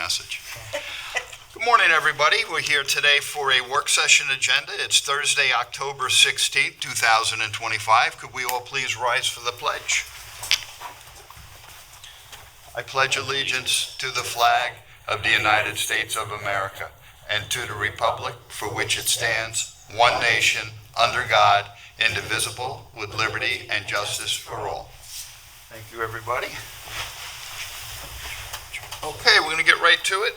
message. Good morning, everybody. We're here today for a work session agenda. It's Thursday, October 16th, 2025. Could we all please rise for the pledge? I pledge allegiance to the flag of the United States of America and to the republic for which it stands, one nation, under God, indivisible, with liberty and justice for all. Thank you, everybody. Okay, we're going to get right to it.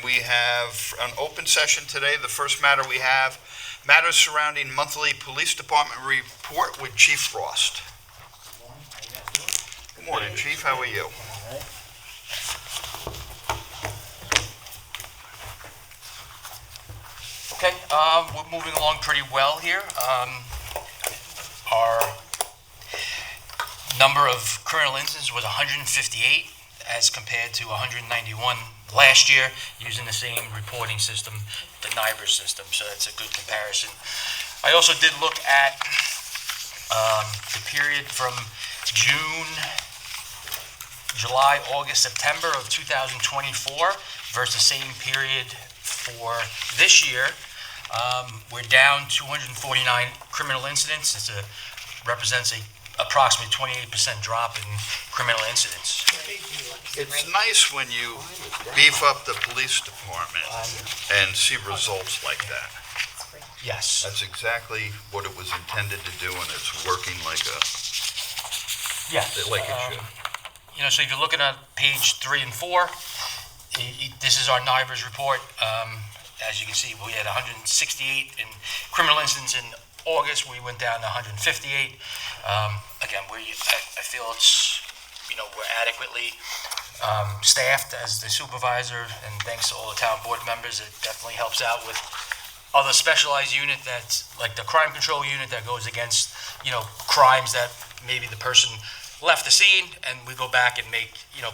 We have an open session today. The first matter we have, matters surrounding monthly police department report with Chief Frost. Good morning, Chief. How are you? Okay, we're moving along pretty well here. Our number of criminal incidents was 158 as compared to 191 last year using the same reporting system, the NIBRS system, so that's a good comparison. I also did look at the period from June, July, August, September of 2024 versus the same period for this year. We're down 249 criminal incidents. Represents approximately 28% drop in criminal incidents. It's nice when you beef up the police department and see results like that. Yes. That's exactly what it was intended to do, and it's working like it should. You know, so if you're looking at page 3 and 4, this is our NIBRS report. As you can see, we had 168 in criminal incidents in August. We went down to 158. Again, I feel it's, we're adequately staffed as the supervisor, and thanks to all the town board members, it definitely helps out with other specialized unit that's like the crime control unit that goes against, crimes that maybe the person left the scene, and we go back and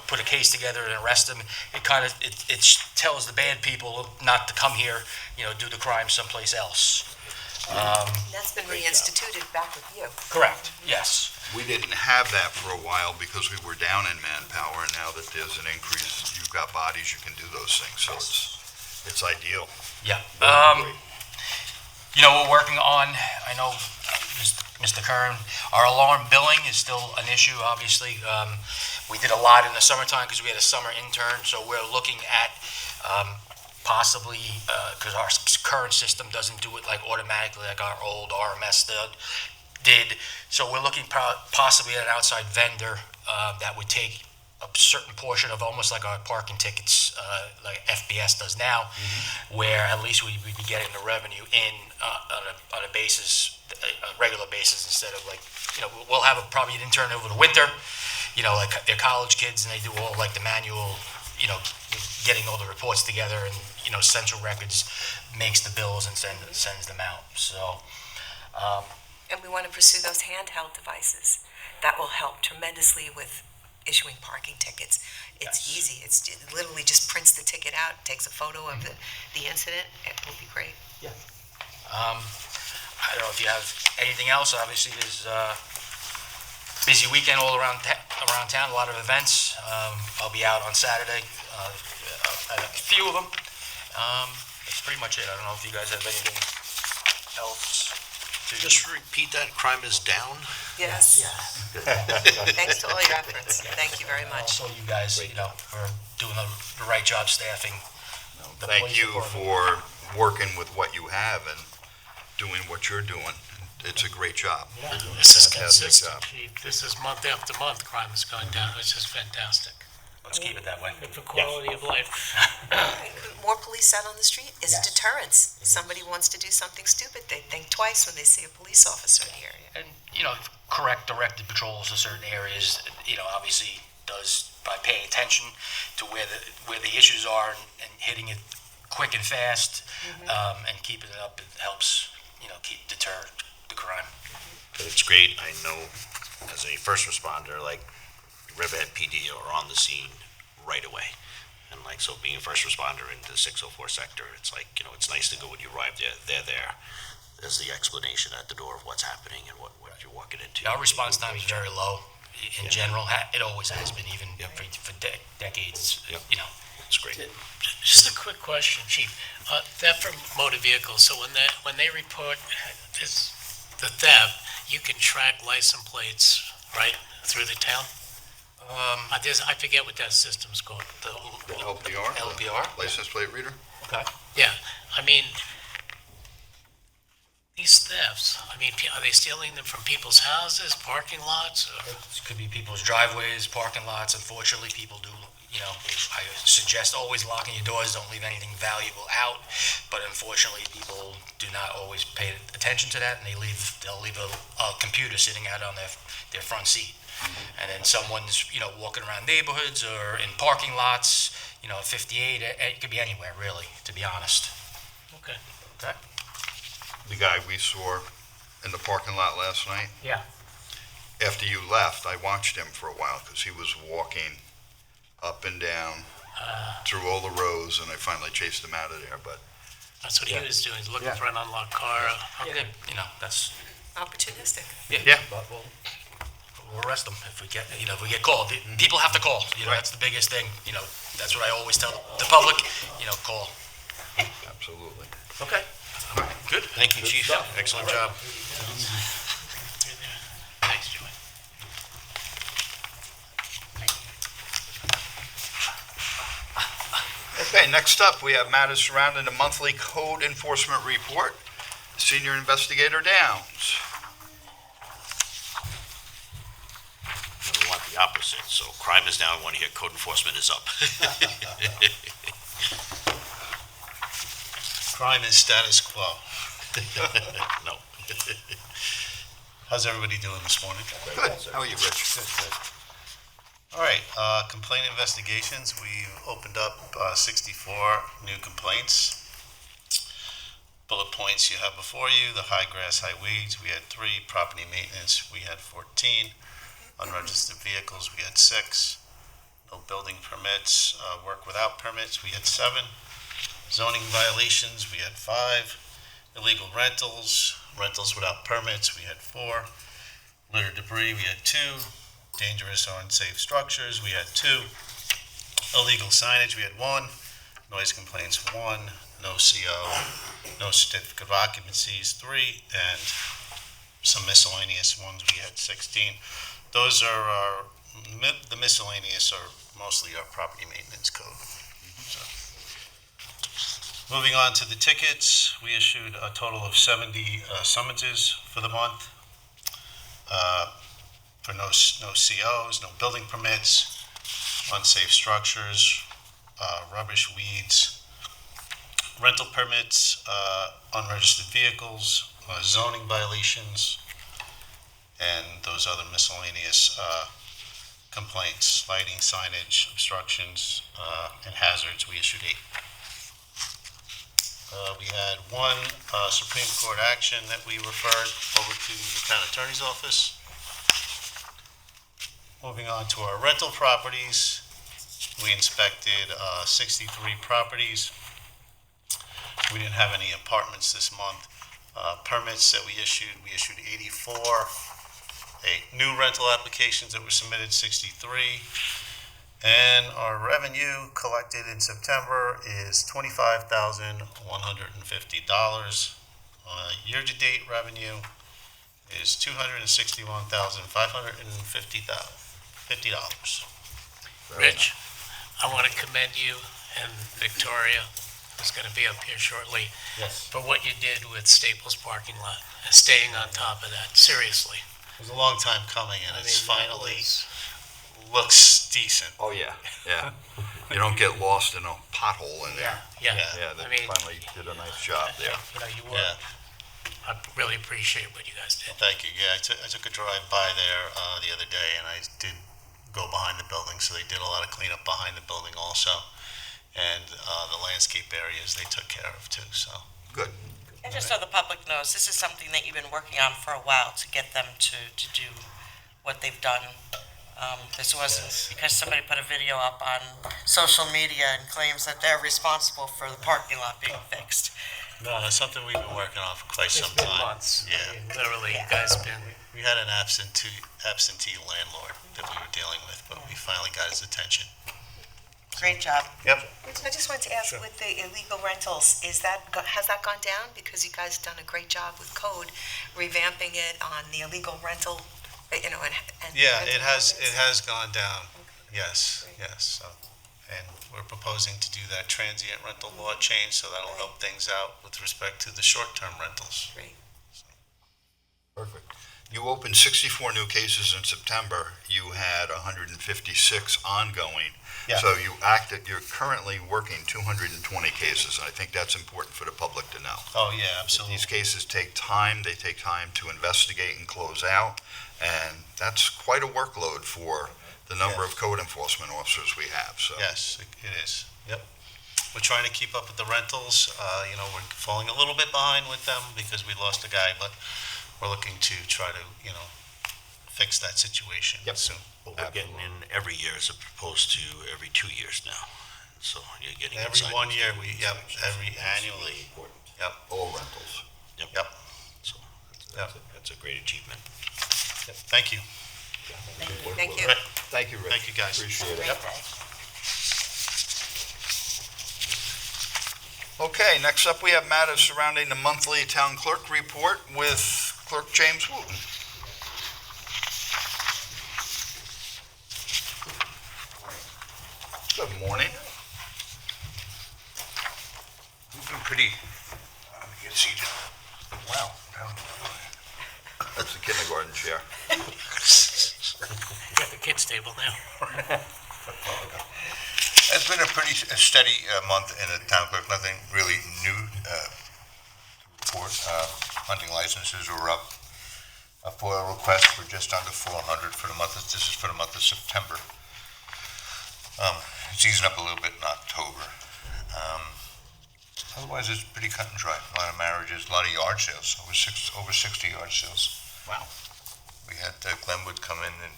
put a case together and arrest them. It tells the bad people not to come here, do the crime someplace else. That's been reinstituted back with you. Correct, yes. We didn't have that for a while because we were down in manpower, and now that there's an increase, you've got bodies, you can do those things, so it's ideal. Yeah. We're working on, I know, Mr. Kern, our alarm billing is still an issue, obviously. We did a lot in the summertime because we had a summer intern, so we're looking at possibly, because our current system doesn't do it like automatically like our old RMS did. So we're looking possibly at an outside vendor that would take a certain portion of almost like our parking tickets, like FBS does now, where at least we'd be getting the revenue in on a basis, a regular basis, instead of like, we'll have probably an intern over the winter, like they're college kids, and they do all like the manual, getting all the reports together, and Central Records makes the bills and sends them out. So, and we want to pursue those handheld devices. That will help tremendously with issuing parking tickets. It's easy. It literally just prints the ticket out, takes a photo of the incident. It will be great. Yeah. I don't know if you have anything else. Obviously, there's a busy weekend all around town, a lot of events. I'll be out on Saturday at a few of them. That's pretty much it. I don't know if you guys have anything else. Just repeat that, crime is down? Yes. Thanks to all your efforts. Thank you very much. Also, you guys, for doing the right job staffing. Thank you for working with what you have and doing what you're doing. It's a great job. Yeah. This is Fantastic consistent, job. Chief. This is month after month, crime has gone down, which is fantastic. Let's keep it that way. Good for quality of life. More police out on the street is deterrence. Somebody wants to do something stupid, they think twice when they see a police officer in the area. And, correct directed patrols to certain areas, obviously does by paying attention to where the issues are and hitting it quick and fast, and keeping it up. It helps, deter the crime. But it's great, I know, as a first responder, like Riverhead PD are on the scene right away. And so being a first responder in the 604 sector, it's it's nice to go when you arrive there, they're there. There's the explanation at the door of what's happening and what you're walking into. Our response time is very low in general. It always has been, even for decades. it's great. Just a quick question, Chief. Theft from motor vehicles, so when they report the theft, you can track license plates, right, through the town? I forget what that system's called. The LPR? LPR? License plate reader? Okay. Yeah, I mean, these thefts, I mean, are they stealing them from people's houses, parking lots? Or? It could be people's driveways, parking lots. Unfortunately, people do, I suggest always locking your doors, don't leave anything valuable out. But unfortunately, people do not always pay attention to that, and they'll leave a computer sitting out on their front seat. And then someone's, walking around neighborhoods or in parking lots, 58, it could be anywhere, really, to be honest. Okay. Okay? The guy we saw in the parking lot last night, Yeah. after you left, I watched him for a while because he was walking up and down through all the rows, and I finally chased him out of there, but That's what he was doing, he's looking for an unlocked car. Okay. That's, Opportunistic. Yeah. But we'll arrest them if we get called. People have to call, that's the biggest thing, that's what I always tell the public, call. absolutely. Okay. Good. Thank you, Chief. Excellent job. Thanks, Joey. Okay, next up, we have matters surrounding the monthly code enforcement report. Senior Investigator Downs. We want the opposite, so crime is down, one here, code enforcement is up. Crime is status quo. No. How's everybody doing this morning? Good. How are you, Rich? All right, complaint investigations. We've opened up 64 new complaints. Bullet points you have before you: the high grass, high weeds, we had 3. Property maintenance, we had 14. Unregistered vehicles, we had 6. No building permits, work without permits, we had 7. Zoning violations, we had 5. Illegal rentals without permits, we had 4. Litter debris, we had 2. Dangerous or unsafe structures, we had 2. Illegal signage, we had 1. Noise complaints, 1. No CO, no certificate of occupancies, 3. And some miscellaneous ones, we had 16. Those are the miscellaneous are mostly our property maintenance code. So. Moving on to the tickets, we issued a total of 70 summonses for the month for no COs, no building permits, unsafe structures, rubbish, weeds, rental permits, unregistered vehicles, zoning violations, and those other miscellaneous complaints, lighting, signage, obstructions, and hazards. We issued 8. We had 1 Supreme Court action that we referred over to the town attorney's office. Moving on to our rental properties, we inspected 63 properties. We didn't have any apartments this month. Permits that we issued 84. New rental applications that were submitted, 63. And our revenue collected in September is $25,150. Year-to-date revenue is $261,550. Rich, I want to commend you and Victoria, who's going to be up here shortly, Yes. for what you did with Staples parking lot, and staying on top of that, seriously. It was a long time coming, and it's that finally was- looks decent. Oh, yeah. Yeah. You don't get lost in a pothole in there. Yeah, Yeah, I they mean, finally did a nice job there. you Yeah. were, I really appreciate what you guys did. Thank you. Yeah, I took a drive by there the other day, and I did go behind the building, so they did a lot of cleanup behind the building also. And the landscape areas they took care of too, so. Good. And just so the public knows, this is something that you've been working on for a while to get them to do what they've done. This wasn't because somebody put a video up on social media and claims that they're responsible for the parking lot being fixed. No, that's something we've been working on for quite It's some been time. months. Yeah. I mean, literally, you guys been, We had an absentee landlord that we were dealing with, but we finally got his attention. Great job. Yep. I just wanted to ask, with the illegal rentals, has that gone down? Because you guys have done a great job with code, revamping it on the illegal rental, and. Yeah, rental it has permits. gone down. Yes, yes. So, and we're proposing to do that transient rental law change, so that'll help things out with respect to the short-term rentals. Great. Perfect. You opened 64 new cases in September. You had 156 ongoing. Yeah. So you're currently working 220 cases. I think that's important for the public to know. Oh, yeah, absolutely. These cases take time. They take time to investigate and close out. And that's quite a workload for the number Yeah. of code enforcement officers we have, so. Yes, it is. Yep. We're trying to keep up with the rentals. We're falling a little bit behind with them because we lost a guy, but we're looking to try to, fix that situation Yep. soon. But we're getting in every year as opposed to every 2 years now. So you're getting Every inside 1 those year, inspections. every That's annually. really important. Yep, All rentals. yep. So Yep. that's a great achievement. Yep. Thank you. Thank you. Thank you, Rick. Thank you, guys. Appreciate it. Great day. Okay, next up, we have matters surrounding the monthly town clerk report with Clerk James Wooten. Good morning. You've been pretty, you can see, Wow. That's the kindergarten chair. Got the kids' table now. it's been a pretty steady month in the town clerk, nothing really new to report. Hunting licenses were up. A FOIL request for just under 400 for the month, this is for the month of September. It's easing up a little bit in October. Otherwise, it's pretty cut and dry. A lot of marriages, a lot of yard sales, over 60 yard sales. Wow. We had Glenwood come in and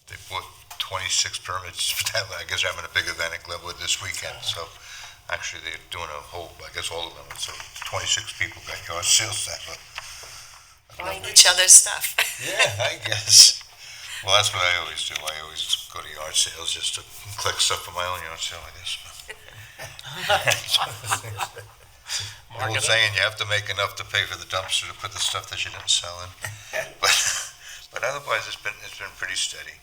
they bought 26 permits. I guess they're having a big event at Glenwood this weekend. So actually they're doing a whole, I guess all of them. So 26 people got yard sales that month. Buying each other's stuff. Yeah, I guess. Well, that's what I always do. I always go to yard sales just to collect stuff for my own yard sale, I guess. The old saying, you have to make enough to pay for the dumpster to put the stuff that you didn't sell in. But otherwise, it's been pretty steady.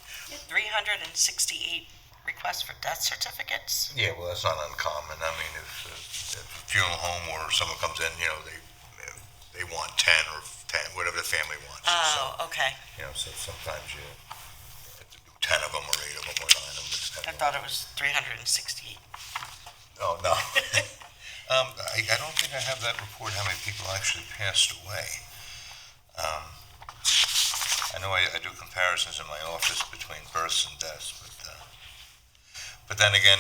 368 requests for death certificates? Yeah, well, that's not uncommon. I mean, if a funeral home or someone comes in, they want 10 or 10, whatever the family wants. Oh, okay. So sometimes you have to do 10 of them or 8 of them or 9 of them. I thought it was 368. Oh, no. I don't think I have that report, how many people actually passed away. I know I do comparisons in my office between births and deaths, but then again,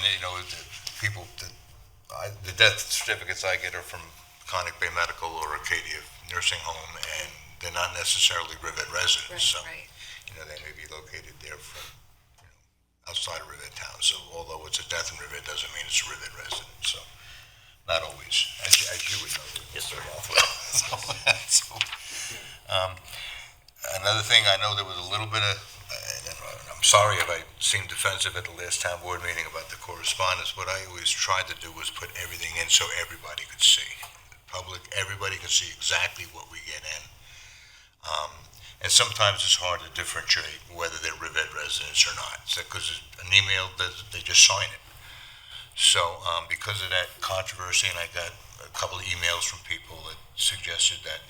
the death certificates I get are from Conic Bay Medical or Acadia Nursing Home, and they're not necessarily Riverhead residents, so, Right. they may be located there from, outside of Riverhead town, so although it's a death in Riverhead, doesn't mean it's a Riverhead resident, so, not always, as you would know. Yes, sir. So, another thing, I know there was a little bit of, and I'm sorry if I seemed defensive at the last town board meeting about the correspondence. What I always tried to do was put everything in so everybody could see. Public, everybody could see exactly what we get in. And sometimes it's hard to differentiate whether they're Riverhead residents or not. Because an email, they just sign it. So because of that controversy, and I got a couple of emails from people that suggested that,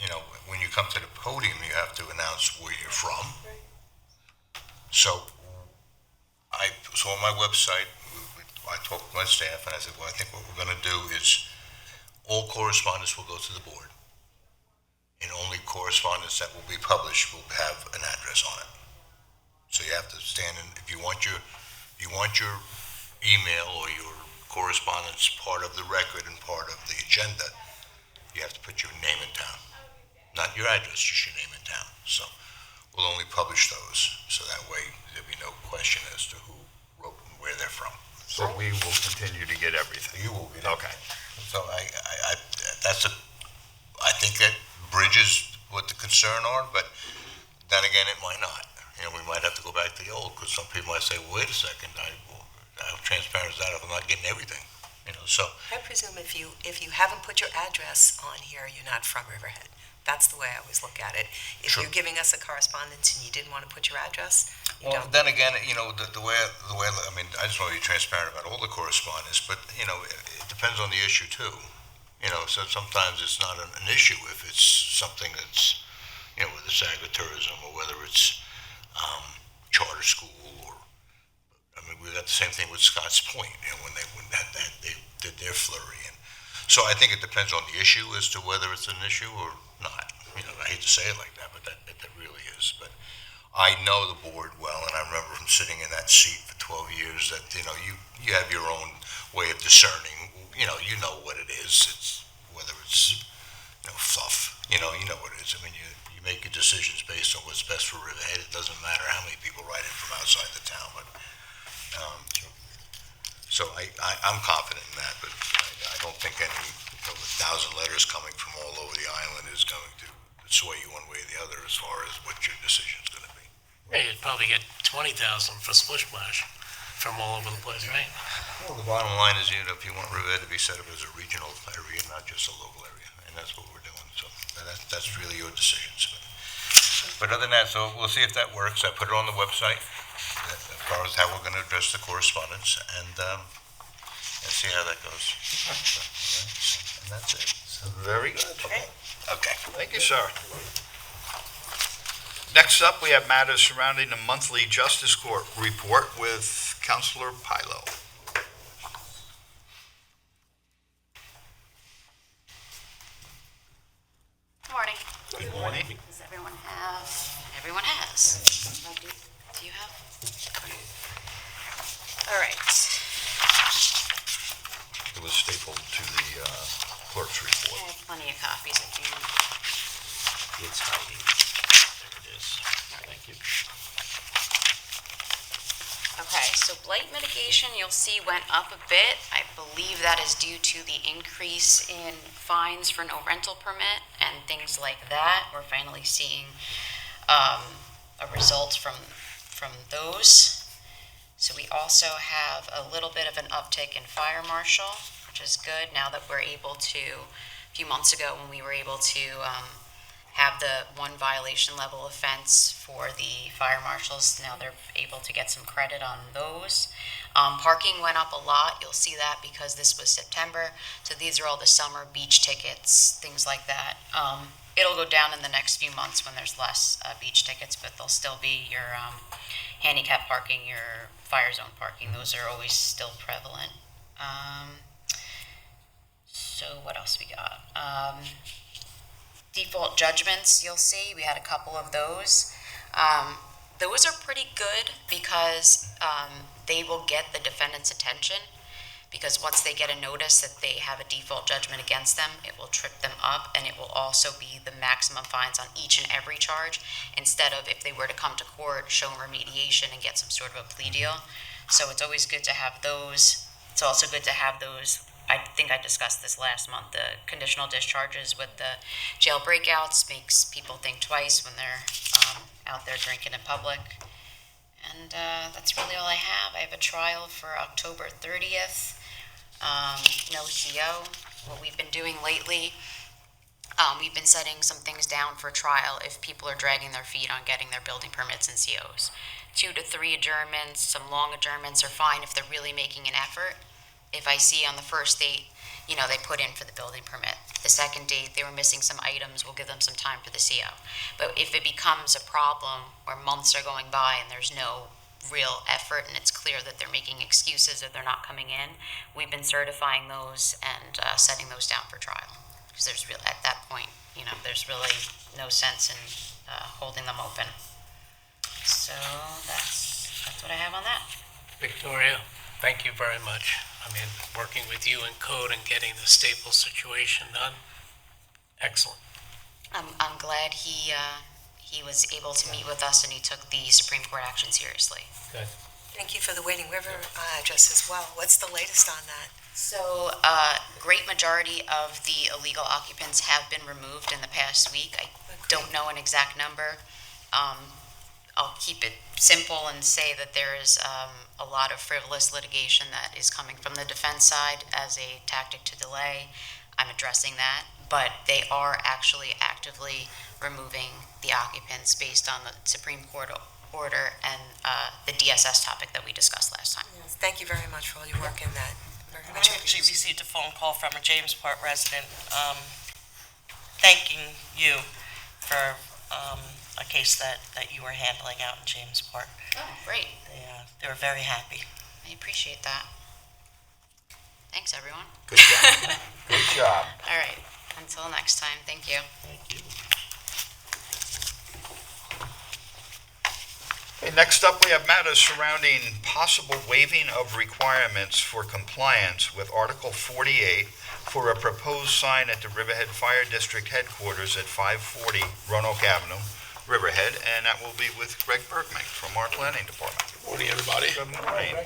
when you come to the podium, you have to announce where you're from. So on my website, I talked to my staff and I said, well, I think what we're going to do is all correspondence will go to the board. And only correspondence that will be published will have an address on it. So you have to stand in, if you want your email or your correspondence part of the record and part of the agenda, you have to put your name in town. Not your address, just your name in town. So we'll only publish those, so that way there'll be no question as to who wrote and where they're from. So we will continue to get everything. You will get Okay. So I think that bridges what the concern are, but then again, it might not. We might have to go back to the old, because some people might say, well, wait a second, I'll transparent as that if I'm not getting everything, so. I presume if you haven't put your address on here, you're not from Riverhead. That's the way I always look at it. If Sure. you're giving us a correspondence and you didn't want to put your address, you Well, don't. then again, the way, I mean, I just want to be transparent about all the correspondence, but, it depends on the issue too. So sometimes it's not an issue if it's something that's, whether it's agritourism or whether it's, charter school or, I mean, we got the same thing with Scotts Point, when they did their flurry. And so I think it depends on the issue as to whether it's an issue or not. I hate to say it like that, but that really is. But I know the board well, and I remember from sitting in that seat for 12 years that, you have your own way of discerning, you know what it is. It's, whether it's, fluff, you know what it is. I mean, you make your decisions based on what's best for Riverhead. It doesn't matter how many people write in from outside the town, but, so I'm confident in that, but I don't think any, 1,000 letters coming from all over the island is going to sway you one way or the other as far as what your decision's gonna be. Yeah, you'd probably get 20,000 for Splish Splash from all over the place, right? Well, the bottom line is, if you want Riverhead to be set up as a regional area, not just a local area, and that's what we're doing, so that's really your decisions. But other than that, so we'll see if that works. I put it on the website, as far as how we're gonna address the correspondence, and see how that goes. And that's it. Very good. Okay. Thank you, sir. Next up, we have matters surrounding the monthly Justice Court report with Counselor PILO. Good morning. Good morning. Does everyone have? Everyone has. Do you have? All right. It was stapled to the clerk's I report. have plenty of copies if you want. It's hiding. There it is. Thank you. Okay, so blight mitigation, you'll see, went up a bit. I believe that is due to the increase in fines for no rental permit and things like that. We're finally seeing a result from those. So we also have a little bit of an uptick in fire marshal, which is good now that we're able to, a few months ago when we were able to have the one violation level offense for the fire marshals. Now they're able to get some credit on those. Parking went up a lot. You'll see that because this was September. So these are all the summer beach tickets, things like that. It'll go down in the next few months when there's less beach tickets, but there'll still be your handicap parking, your fire zone parking. Those are always still prevalent. So what else we got? Default judgments, you'll see, we had a couple of those. Those are pretty good because they will get the defendant's attention, because once they get a notice that they have a default judgment against them, it will trip them up, and it will also be the maximum fines on each and every charge, instead of if they were to come to court, show remediation, and get some sort of a plea deal. So it's always good to have those. It's also good to have those, I think I discussed this last month, the conditional discharges with the jail breakouts makes people think twice when they're out there drinking in public. And that's really all I have. I have a trial for October 30th. No CO. What we've been doing lately, we've been setting some things down for trial if people are dragging their feet on getting their building permits and COs. 2 to 3 adjournments, some long adjournments are fine if they're really making an effort. If I see on the first date, they put in for the building permit. The second date, they were missing some items, we'll give them some time for the CO. But if it becomes a problem where months are going by and there's no real effort and it's clear that they're making excuses or they're not coming in, we've been certifying those and setting those down for trial. Because there's really, at that point, there's really no sense in holding them open. So that's what I have on that. Victoria, thank you very much. I mean, working with you in code and getting the Staples situation done, excellent. I'm glad he was able to meet with us and he took the Supreme Court action seriously. Good. Thank you for the Wading River address as well. What's the latest on that? So, great majority of the illegal occupants have been removed in the past week. I don't know an exact number. I'll keep it simple and say that there is a lot of frivolous litigation that is coming from the defense side as a tactic to delay. I'm addressing that, but they are actually actively removing the occupants based on the Supreme Court order and the DSS topic that we discussed last time. Yes, thank you very much for all your work in that. Very I much actually appreciated. received a phone call from a Jamesport resident, thanking you for, a case that you were handling out in Jamesport. Oh, great. They were very happy. I appreciate that. Thanks, everyone. Good job. Good job. All right, until next time, thank you. Okay, next up, we have matters surrounding possible waiving of requirements for compliance with Article 48 for a proposed sign at the Riverhead Fire District Headquarters at 540 Roanoke Avenue, Riverhead, and that will be with Greg Bergman from our planning department. Morning, everybody. Good morning.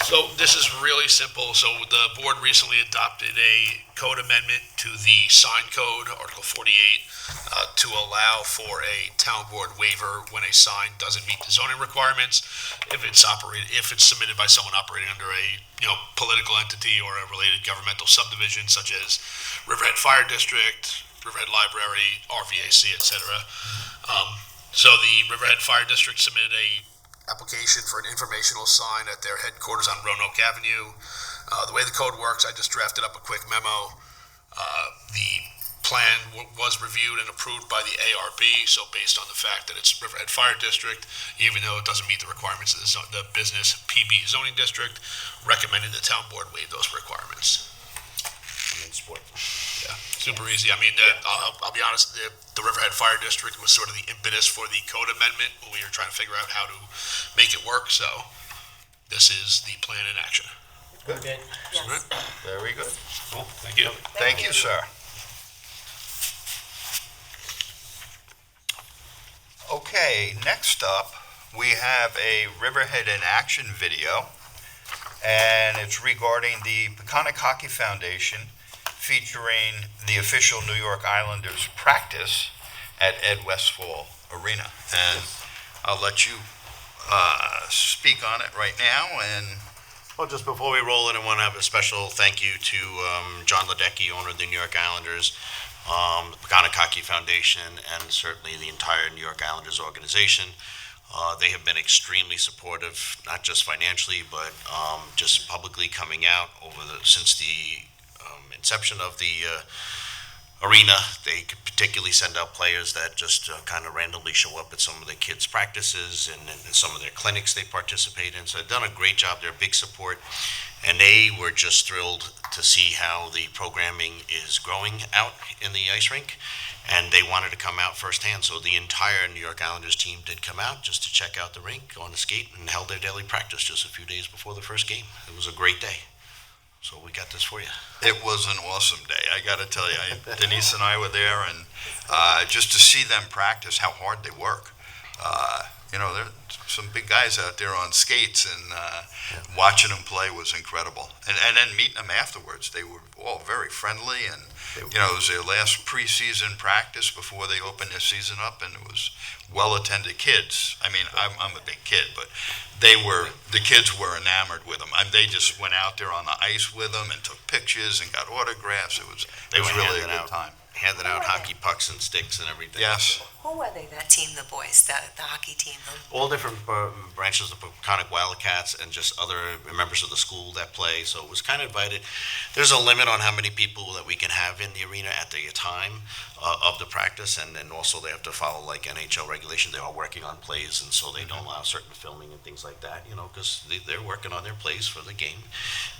So this is really simple. So the board recently adopted a code amendment to the sign code, Article 48, to allow for a town board waiver when a sign doesn't meet the zoning requirements, if it's submitted by someone operating under a, political entity or a related governmental subdivision such as Riverhead Fire District, Riverhead Library, RVAC, etc. So the Riverhead Fire District submitted a application for an informational sign at their headquarters on Roanoke Avenue. The way the code works, I just drafted up a quick memo. The plan was reviewed and approved by the ARB, so based on the fact that it's Riverhead Fire District, even though it doesn't meet the requirements of the business PB zoning district, recommending the town board waive those requirements. Yeah, super easy. I mean, I'll be honest, the Riverhead Fire District was sort of the impetus for the code amendment when we were trying to figure out how to make it work, so this is the plan in action. Good. Yes. Very good. Cool, thank you. Thank you, sir. Okay, next up, we have a Riverhead in Action video, and it's regarding the Peconic Hockey Foundation featuring the official New York Islanders practice at Ed Westfall Arena. And I'll let you speak on it right now. And Well, just before we roll it, I want to have a special thank you to John Ledecky, owner of the New York Islanders, the Peconic Hockey Foundation, and certainly the entire New York Islanders organization. They have been extremely supportive, not just financially, but just publicly coming out since the inception of the arena. They could particularly send out players that just kind of randomly show up at some of the kids' practices and some of their clinics they participate in. So they've done a great job. They're a big support. And they were just thrilled to see how the programming is growing out in the ice rink. And they wanted to come out firsthand. So the entire New York Islanders team did come out just to check out the rink, go on the skate, and held their daily practice just a few days before the first game. It was a great day. So we got this for you. it was an awesome day, I got to tell you. Denise and I were there, and just to see them practice, how hard they work. There's some big guys out there on skates, and watching them play was incredible. And then meeting them afterwards, they were all very friendly, and it was their last preseason practice before they opened their season up, and it was well-attended kids. I mean, I'm a big kid, but the kids were enamored with them. They just went out there on the ice with them and took pictures and got autographs. It was They were really a handing good out time. handing out hockey pucks and sticks and everything. Yes. Who were they, that team, the boys, the hockey team? All different branches of Peconic Wildcats and just other members of the school that play. So it was kind of invited. There's a limit on how many people that we can have in the arena at the time of the practice, and then also they have to follow like NHL regulation. They are working on plays, and so they don't allow certain filming and things like that, because they're working on their plays for the game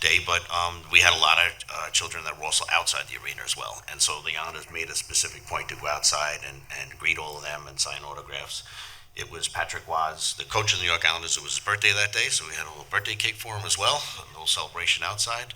day. But we had a lot of children that were also outside the arena as well, and so the Islanders made a specific point to go outside and greet all of them and sign autographs. It was Patrick Waz, the coach of the New York Islanders. It was his birthday that day, so we had a little birthday cake for him as well, a little celebration outside.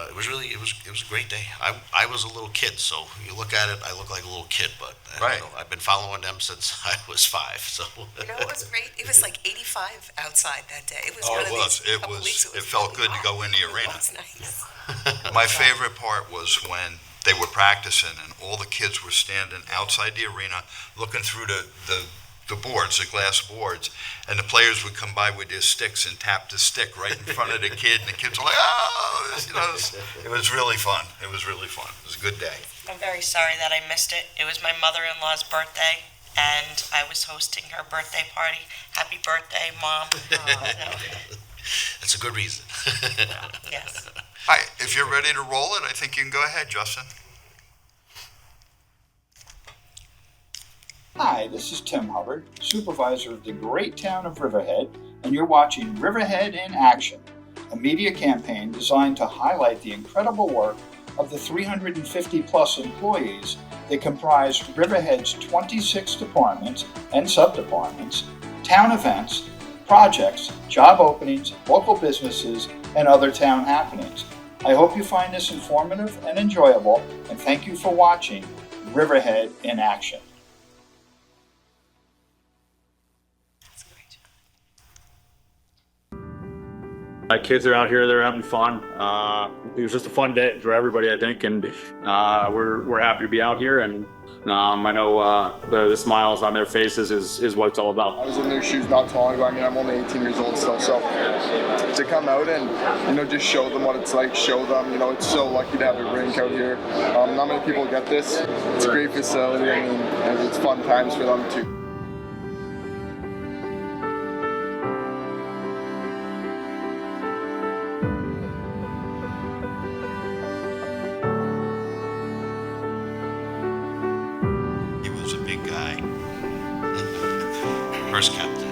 It was a great day. I was a little kid, so you look at it, I look like a little kid, but Right. I've been following them since I was 5. So It was great. It was like 85 outside that day. It was Oh, one it of was. these It couple was. weeks. It felt good to hot. go in the arena. It was nice. My favorite part was when they were practicing and all the kids were standing outside the arena looking through the the boards, the glass boards, and the players would come by with their sticks and tap the stick right in front of the kid, and the kids were like, oh, it was really fun. It was really fun. It was a good day. I'm very sorry that I missed it. It was my mother-in-law's birthday, and I was hosting her birthday party. Happy birthday, Mom. That's a good reason. Yes. All right, if you're ready to roll it, I think you can go ahead, Justin. Hi, this is Tim Hubbard, supervisor of the great town of Riverhead, and you're watching Riverhead in Action, a media campaign designed to highlight the incredible work of the 350-plus employees that comprise Riverhead's 26 departments and sub-departments, town events, projects, job openings, local businesses, and other town happenings. I hope you find this informative and enjoyable, and thank you for watching Riverhead in Action. Kids are out here, they're having fun. It was just a fun day for everybody, I think, and we're happy to be out here, and I know the smiles on their faces is what it's all about. I was in their shoes not too long ago. I mean, I'm only 18 years old still, so to come out and, just show them what it's like, show them, it's so lucky to have a rink out here. Not many people get this. It's a great facility, and it's fun times for them too. First captain.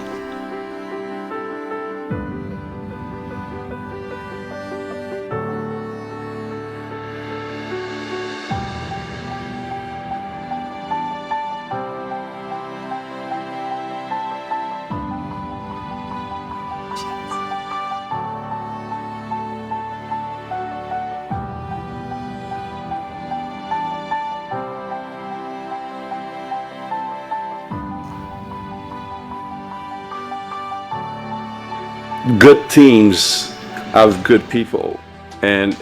Good teams have good people, and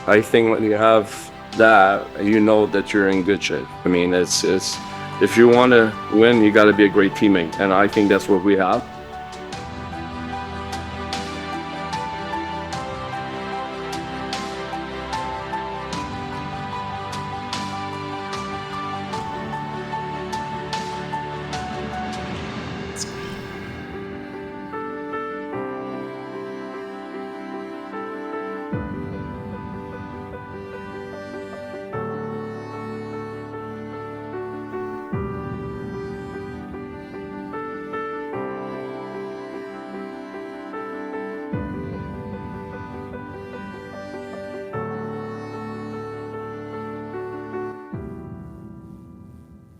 I think when you have that, you know that you're in good shape. I mean, it's if you want to win, you got to be a great teammate, and I think that's what we have.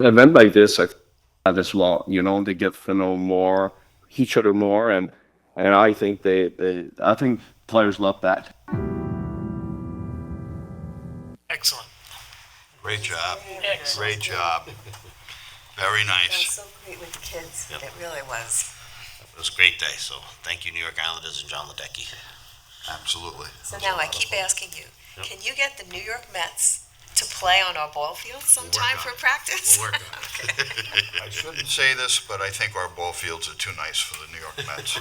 An event like this, I have this law, they get to know more, each other more, and I think I think players love that. Excellent. Great job. Excellent. Great job. Very That was nice. so great with the kids. Yep. It really was. It was a great day, so thank you, New York Islanders and John Ledecky. Absolutely. So now I keep asking you, can you get the New York Mets to play on our ball field sometime for practice? We'll work on it. I shouldn't say this, but I think our ball fields are too nice for the New York Mets.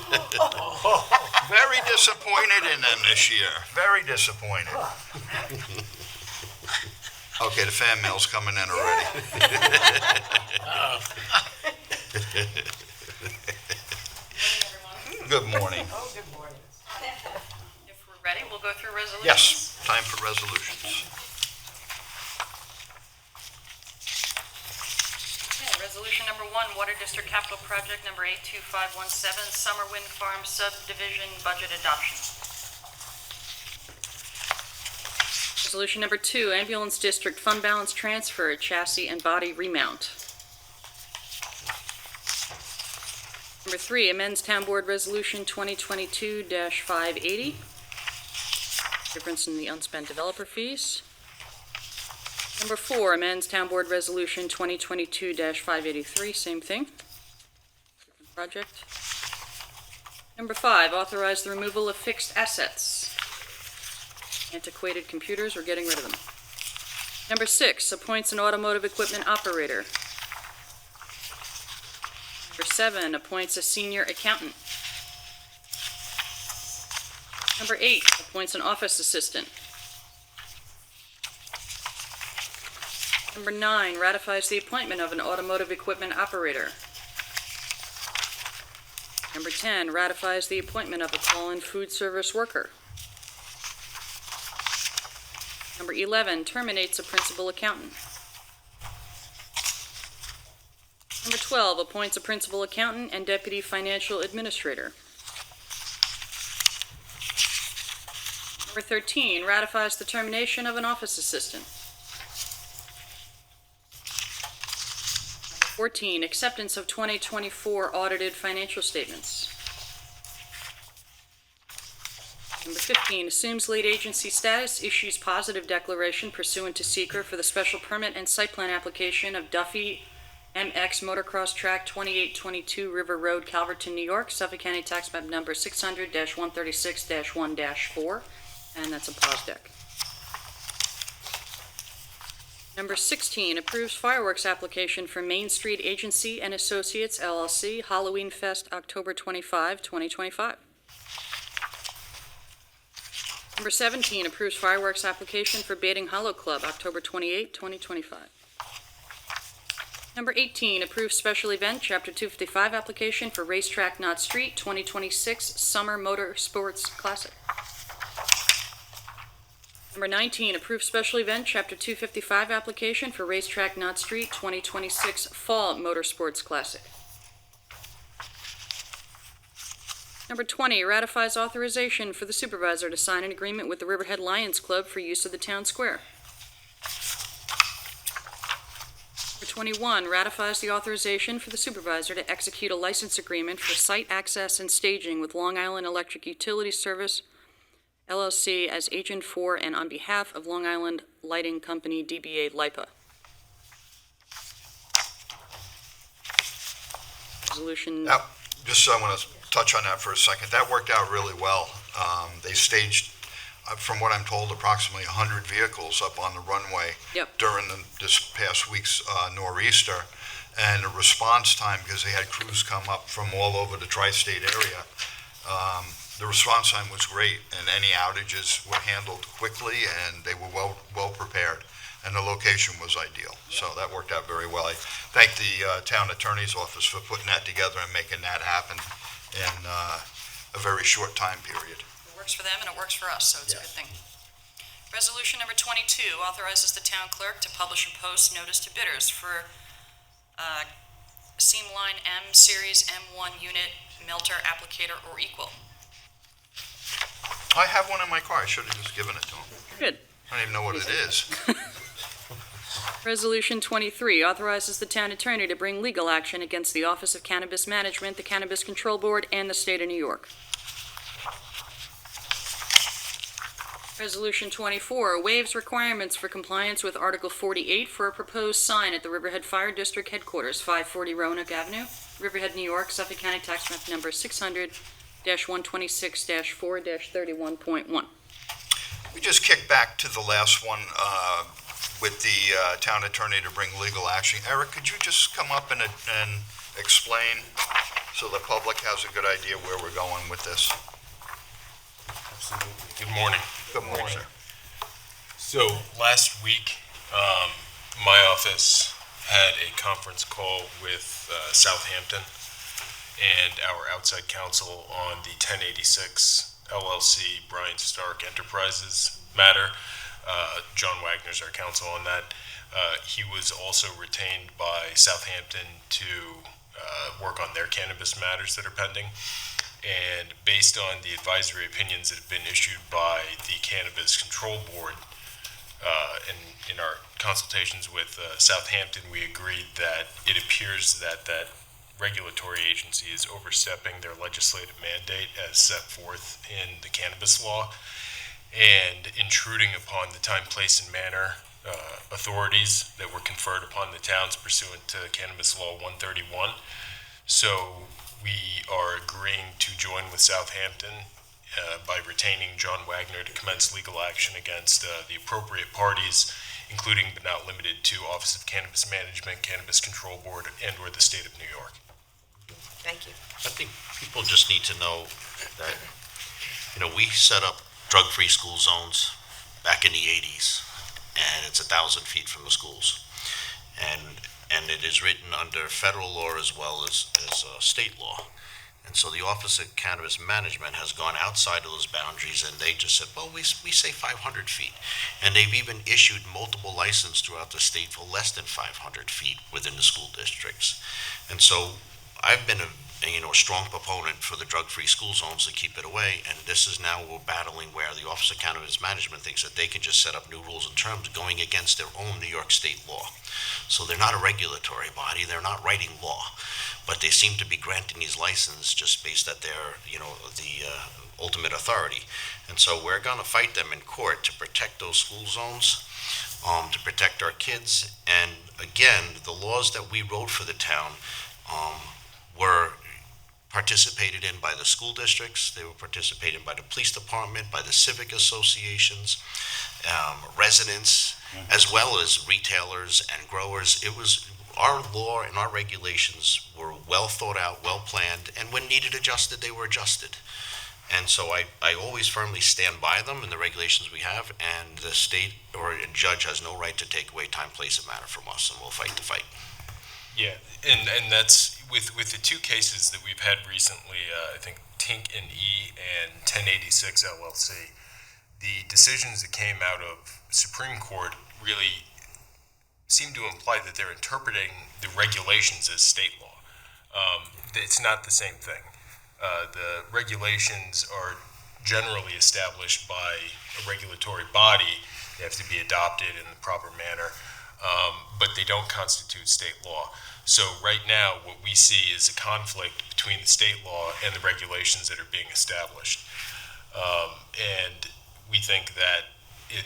Very disappointed in them this year. Very disappointed. Okay, the fan mail's coming in already. Good morning. Oh, good morning. If we're ready, we'll go through resolutions. Yes, time for resolutions. Okay, resolution number 1, Water District Capital Project number 82517, Summer Wind Farm Subdivision Budget Adoption. Resolution number 2, Ambulance District Fund Balance Transfer, Chassis and Body Remount. Number 3, amends Town Board Resolution 2022-580, difference in the unspent developer fees. Number 4, amends Town Board Resolution 2022-583, same thing, different project. Number 5, authorize the removal of fixed assets. Antiquated computers, we're getting rid of them. Number 6, appoints an automotive equipment operator. 7, appoints a senior accountant. Number 8, appoints an office assistant. Number 9, ratifies the appointment of an automotive equipment operator. Number 10, ratifies the appointment of a call-in food service worker. Number 11, terminates a principal accountant. Number 12, appoints a principal accountant and deputy financial administrator. Number 13, ratifies the termination of an office assistant. Number 14, acceptance of 2024 audited financial statements. Number 15, assumes lead agency status, issues positive declaration pursuant to seeker for the special permit and site plan application of Duffy MX Motocross Track 2822 River Road, Calverton, New York, Suffolk County Tax Map Number 600-136-1-4, and that's a pause deck. Number 16, approves fireworks application for Main Street Agency and Associates LLC, Halloween Fest, October 25, 2025. Number 17, approves fireworks application for Baiting Hollow Club, October 28, 2025. Number 18, approves special event, Chapter 255 application for Racetrack Knott Street, 2026 Summer Motor Sports Classic. Number 19, approves special event, Chapter 255 application for Racetrack Knott Street, 2026 Fall Motorsports Classic. Number 20, ratifies authorization for the supervisor to sign an agreement with the Riverhead Lions Club for use of the town square. Number 21, ratifies the authorization for the supervisor to execute a license agreement for site access and staging with Long Island Electric Utility Service, LLC, as agent for and on behalf of Long Island Lighting Company, DBA LIPA. Resolution. Now, just so I want to touch on that for a second. That worked out really well. They staged, from what I'm told, approximately 100 vehicles up on the runway during this past week's nor'easter. And the response time, because they had crews come up from all over the tri-state area, the response time was great, and any outages were handled quickly, and they were well prepared, and the location was ideal. So that worked out very well. I thank the town attorney's office for putting that together and making that happen in a very short time period. It works for them and it works for us, so it's a good thing. Resolution number 22 authorizes the town clerk to publish and post notice to bidders for Seam Line M Series M1 unit melter applicator or equal. I have one in my car. I should have just given it to him. Good. I don't even know what it is. Resolution 23 authorizes the town attorney to bring legal action against the Office of Cannabis Management, the Cannabis Control Board, and the State of New York. Resolution 24 waives requirements for compliance with Article 48 for a proposed sign at the Riverhead Fire District Headquarters, 540 Roanoke Avenue, Riverhead, New York, Suffolk County Tax Map Number 600-126-4-31.1. We just kicked back to the last one with the town attorney to bring legal action. Eric, could you just come up and explain so the public has a good idea where we're going with this? Absolutely. Good morning. Good morning, sir. So last week, my office had a conference call with Southampton and our outside counsel on the 1086 LLC Brian Stark Enterprises matter. John Wagner's our counsel on that. He was also retained by Southampton to work on their cannabis matters that are pending. And based on the advisory opinions that have been issued by the Cannabis Control Board, and in our consultations with Southampton, we agreed that it appears that that regulatory agency is overstepping their legislative mandate as set forth in the cannabis law and intruding upon the time, place, and manner authorities that were conferred upon the towns pursuant to Cannabis Law 131. So we are agreeing to join with Southampton by retaining John Wagner to commence legal action against the appropriate parties, including but not limited to Office of Cannabis Management, Cannabis Control Board, and/or the State of New York. Thank you. I think people just need to know that, we set up drug-free school zones back in the 80s, and it's 1,000 feet from the schools. And it is written under federal law as well as state law. And so the Office of Cannabis Management has gone outside of those boundaries, and they just said, well, we say 500 feet. And they've even issued multiple licenses throughout the state for less than 500 feet within the school districts. And so I've been a strong proponent for the drug-free school zones to keep it away, and this is now we're battling where the Office of Cannabis Management thinks that they can just set up new rules and terms going against their own New York State law. So they're not a regulatory body, they're not writing law, but they seem to be granting these licenses just based at their, the ultimate authority. And so we're gonna fight them in court to protect those school zones, to protect our kids. And again, the laws that we wrote for the town were participated in by the school districts, they were participated by the police department, by the civic associations, residents, as well as retailers and growers. It was, our law and our regulations were well thought out, well planned, and when needed adjusted, they were adjusted. And so I always firmly stand by them and the regulations we have, and the state or a judge has no right to take away time, place, and matter from us, and we'll fight the fight. Yeah, and that's with the two cases that we've had recently, I think Tink and E and 1086 LLC, the decisions that came out of Supreme Court really seem to imply that they're interpreting the regulations as state law. It's not the same thing. The regulations are generally established by a regulatory body. They have to be adopted in the proper manner, but they don't constitute state law. So right now, what we see is a conflict between the state law and the regulations that are being established. And we think that it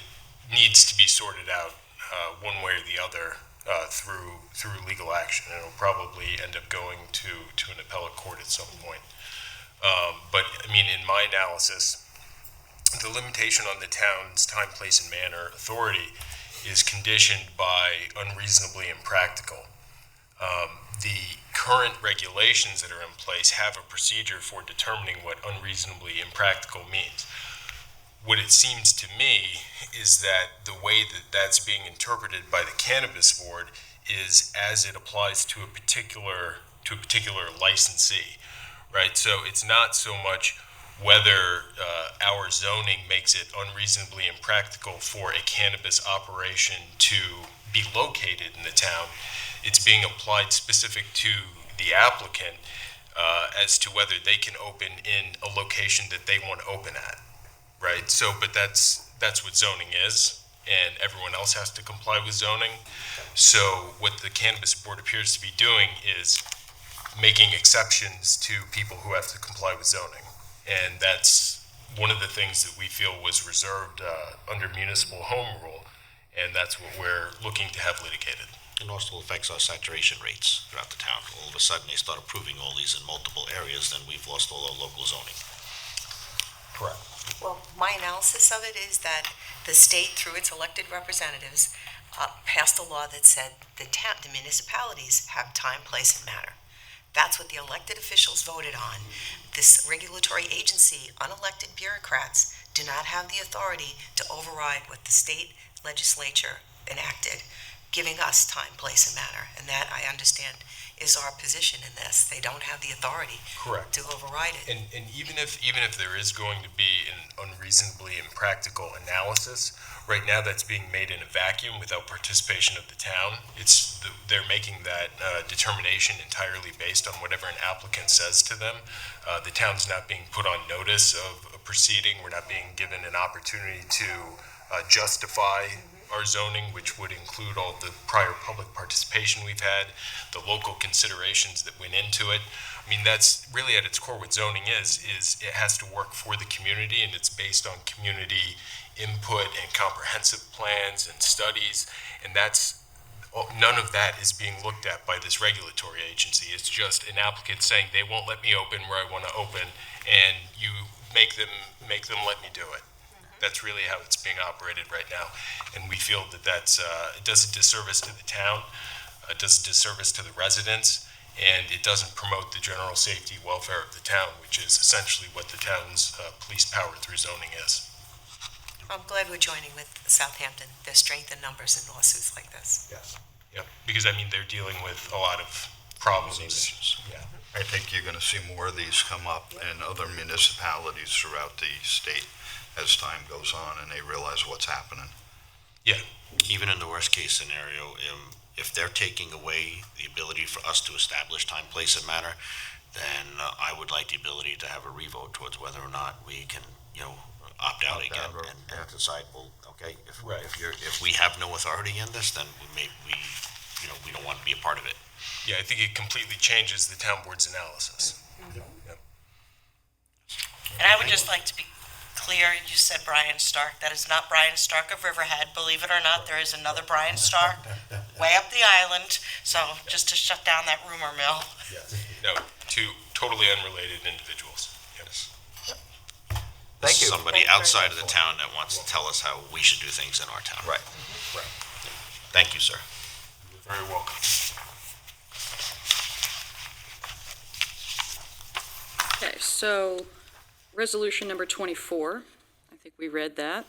needs to be sorted out one way or the other through legal action. And it'll probably end up going to an appellate court at some point. But I mean, in my analysis, the limitation on the town's time, place, and manner authority is conditioned by unreasonably impractical. The current regulations that are in place have a procedure for determining what unreasonably impractical means. What it seems to me is that the way that that's being interpreted by the Cannabis Board is as it applies to a particular licensee, right? So it's not so much whether our zoning makes it unreasonably impractical for a cannabis operation to be located in the town. It's being applied specific to the applicant as to whether they can open in a location that they want to open at, right? So, but that's what zoning is, and everyone else has to comply with zoning. So what the Cannabis Board appears to be doing is making exceptions to people who have to comply with zoning. And that's one of the things that we feel was reserved under municipal home rule, and that's what we're looking to have litigated. It also affects our saturation rates throughout the town. All of a sudden, they start approving all these in multiple areas, then we've lost all our local zoning. Correct. Well, my analysis of it is that the state, through its elected representatives, passed a law that said the municipalities have time, place, and matter. That's what the elected officials voted on. This regulatory agency, unelected bureaucrats, do not have the authority to override what the state legislature enacted, giving us time, place, and matter. And that, I understand, is our position in this. They don't have the authority Correct. to override it. And even if there is going to be an unreasonably impractical analysis, right now that's being made in a vacuum without participation of the town. They're making that determination entirely based on whatever an applicant says to them. The town's not being put on notice of a proceeding. We're not being given an opportunity to justify our zoning, which would include all the prior public participation we've had, the local considerations that went into it. I mean, that's really at its core what zoning is it has to work for the community, and it's based on community input and comprehensive plans and studies, and none of that is being looked at by this regulatory agency. It's just an applicant saying they won't let me open where I want to open, and you make them let me do it. That's really how it's being operated right now, and we feel that it does a disservice to the town, it does a disservice to the residents, and it doesn't promote the general safety welfare of the town, which is essentially what the town's police power through zoning is. I'm glad we're joining with Southampton. There's strength in numbers in lawsuits like this. Yes. Yep, because I mean, they're dealing with a lot of problems. Yeah. I think you're going to see more of these come up in other municipalities throughout the state as time goes on and they realize what's happening. Yeah. Even in the worst case scenario, if they're taking away the ability for us to establish time, place, and manner, then I would like the ability to have a revote towards whether or not we can, opt out again and decide, well, okay, if we have no authority in this, then we don't want to be a part of it. Yeah, I think it completely changes the town board's analysis. Yep. And I would just like to be clear, you said Brian Stark. That is not Brian Stark of Riverhead. Believe it or not, there is another Brian Stark way up the island. So just to shut down that rumor mill. Yes. No, two totally unrelated individuals. Yes. Thank you. Somebody outside of the town that wants to tell us how we should do things in our town. Right. Thank you, sir. You're very welcome. Okay, so resolution number 24, I think we read that.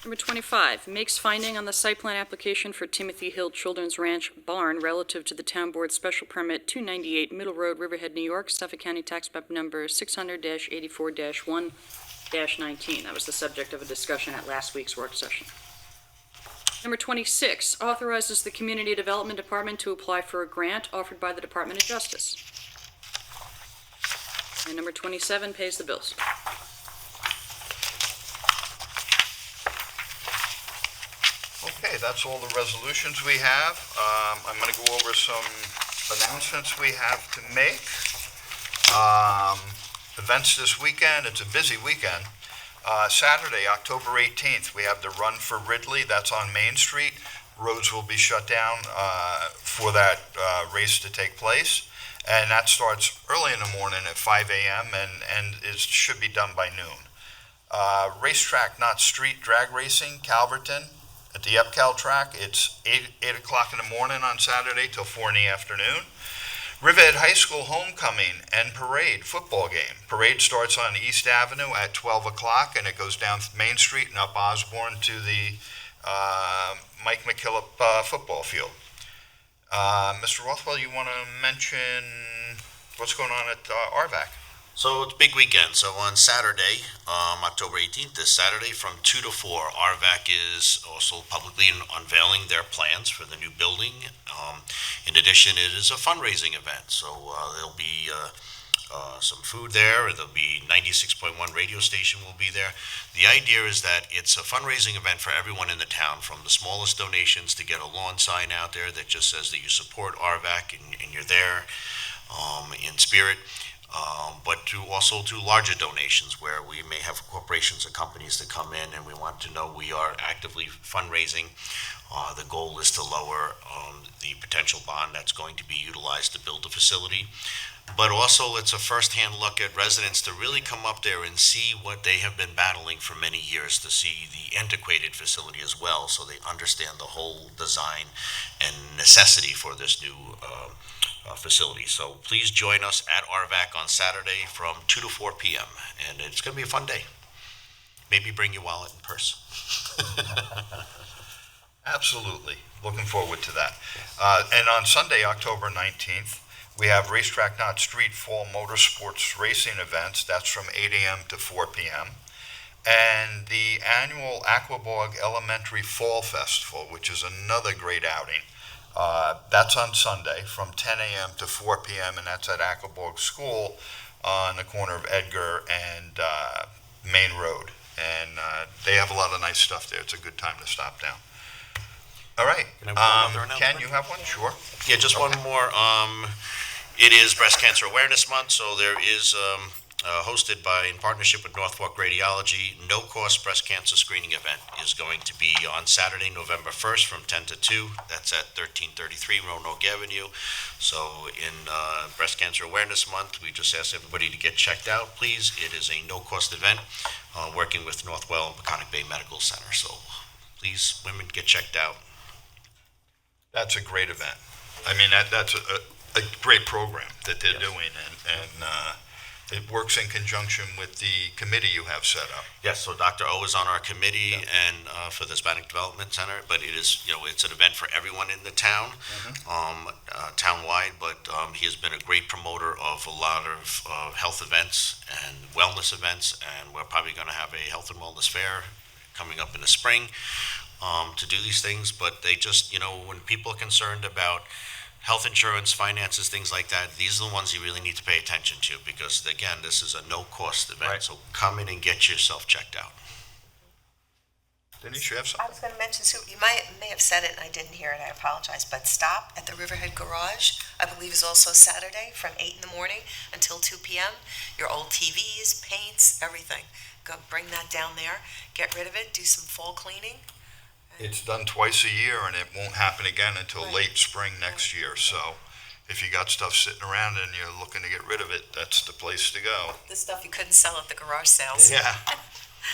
Number 25, makes finding on the site plan application for Timothy Hill Children's Ranch Barn relative to the Town Board Special Permit 298 Middle Road, Riverhead, New York, Suffolk County Tax Map Number 600-84-1-19. That was the subject of a discussion at last week's work session. Number 26, authorizes the Community Development Department to apply for a grant offered by the Department of Justice. And number 27, pays the bills. Okay, that's all the resolutions we have. I'm going to go over some announcements we have to make. Events this weekend, it's a busy weekend. Saturday, October 18th, we have the Run for Ridley. That's on Main Street. Roads will be shut down for that race to take place. And that starts early in the morning at 5 a.m. and it should be done by noon. Racetrack, not street, drag racing, Calverton at the EPCAL track. It's 8 o'clock in the morning on Saturday till 4 in the afternoon. Riverhead High School homecoming and parade football game. Parade starts on East Avenue at 12 o'clock and it goes down Main Street and up Osborne to the Mike McKillop football field. Mr. Rothwell, you want to mention what's going on at RVAC? So it's a big weekend. So on Saturday, October 18th, this Saturday from 2 to 4, RVAC is also publicly unveiling their plans for the new building. In addition, it is a fundraising event. So there'll be some food there. There'll be 96.1 radio station will be there. The idea is that it's a fundraising event for everyone in the town, from the smallest donations to get a lawn sign out there that just says that you support RVAC and you're there in spirit. But also to larger donations where we may have corporations or companies that come in and we want to know we are actively fundraising. The goal is to lower the potential bond that's going to be utilized to build the facility. But also it's a first-hand look at residents to really come up there and see what they have been battling for many years, to see the antiquated facility as well, so they understand the whole design and necessity for this new facility. So please join us at RVAC on Saturday from 2 to 4 p.m. and it's going to be a fun day. Maybe bring your wallet and purse. Absolutely. Looking forward to that. And on Sunday, October 19th, we have Racetrack Not Street Fall Motorsports Racing events. That's from 8 a.m. to 4 p.m. And the annual Aquabog Elementary Fall Festival, which is another great outing. That's on Sunday from 10 a.m. to 4 p.m. and that's at Aquabog School on the corner of Edgar and Main Road. And they have a lot of nice stuff there. It's a good time to stop down. All right. Ken, you have one? Sure. Yeah, just one more. It is Breast Cancer Awareness Month, so there is hosted in partnership with Norfolk Radiology, no-cost breast cancer screening event is going to be on Saturday, November 1st from 10 to 2. That's at 1333 Roanoke Avenue. So in Breast Cancer Awareness Month, we just ask everybody to get checked out, please. It is a no-cost event working with Northwell and Peconic Bay Medical Center. So please, women, get checked out. That's a great event. I mean, that's a great program that they're doing, and it works in conjunction with the committee you have set up. Yes, so Dr. O is on our committee and for the Hispanic Development Center, but it is, it's an event for everyone in the town, town-wide, but he has been a great promoter of a lot of health events and wellness events, and we're probably going to have a health and wellness fair coming up in the spring to do these things, but they just, when people are concerned about health insurance, finances, things like that, these are the ones you really need to pay attention to, because again, this is a no-cost event, so come in and get yourself checked out. Denise, you have I something? was going to mention, Sue, you may have said it and I didn't hear it, I apologize, but Stop at the Riverhead Garage, I believe is also Saturday from 8 in the morning until 2 p.m. Your old TVs, paints, everything. Go bring that down there, get rid of it, do some fall cleaning. It's done twice a year, and it won't happen again until late spring next year, so if you got stuff sitting around and you're looking to get rid of it, that's the place to go. The stuff you couldn't sell at the garage sales. Yeah,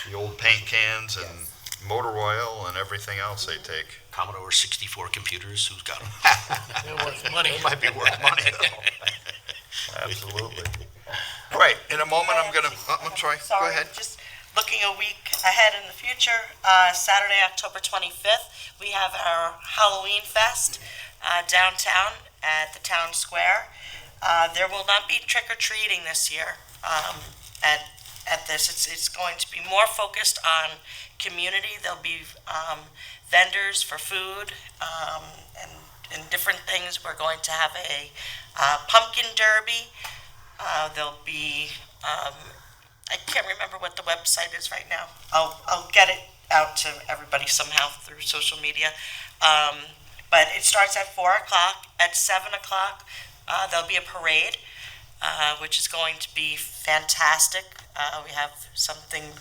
the old paint cans and motor oil and everything else they take. Commodore 64 computers, who's got them? They're worth money. They might be worth money, though. Absolutely. All right, in a moment, I'm sorry, go ahead. Just looking a week ahead in the future, Saturday, October 25th, we have our Halloween Fest downtown at the Town Square. There will not be trick-or-treating this year at this. It's going to be more focused on community. There'll be vendors for food and different things. We're going to have a pumpkin derby. There'll be I can't remember what the website is right now. I'll get it out to everybody somehow through social media. But it starts at 4 o'clock. At 7 o'clock, there'll be a parade, which is going to be fantastic. We have something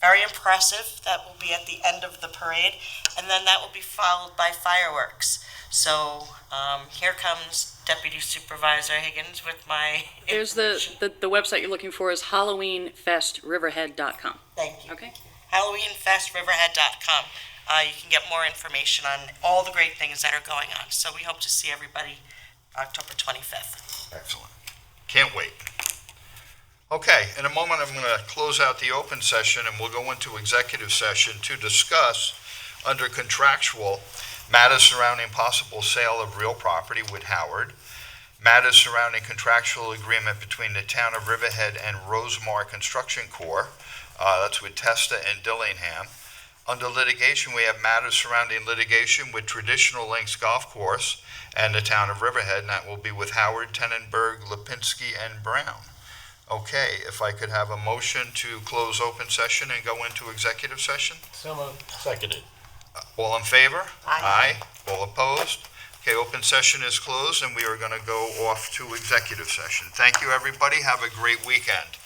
very impressive that will be at the end of the parade, and then that will be followed by fireworks. So here comes Deputy Supervisor Higgins with my There's the website you're looking for is HalloweenFestRiverhead.com. Thank you. Okay. HalloweenFestRiverhead.com. You can get more information on all the great things that are going on. So we hope to see everybody October 25th. Excellent. Can't wait. Okay, in a moment, I'm going to close out the open session, and we'll go into executive session to discuss, under contractual, matters surrounding possible sale of real property with Howard, matters surrounding contractual agreement between the Town of Riverhead and Rosemar Construction Corp. That's with TESTA and Dillingham. Under litigation, we have matters surrounding litigation with Traditional Links Golf Course and the Town of Riverhead, and that will be with Howard, Tennenberg, Lipinski, and Brown. Okay, if I could have a motion to close open session and go into executive session? So moved. Seconded. All in favor? Aye. All opposed? Okay, open session is closed, and we are going to go off to executive session. Thank you, everybody. Have a great weekend.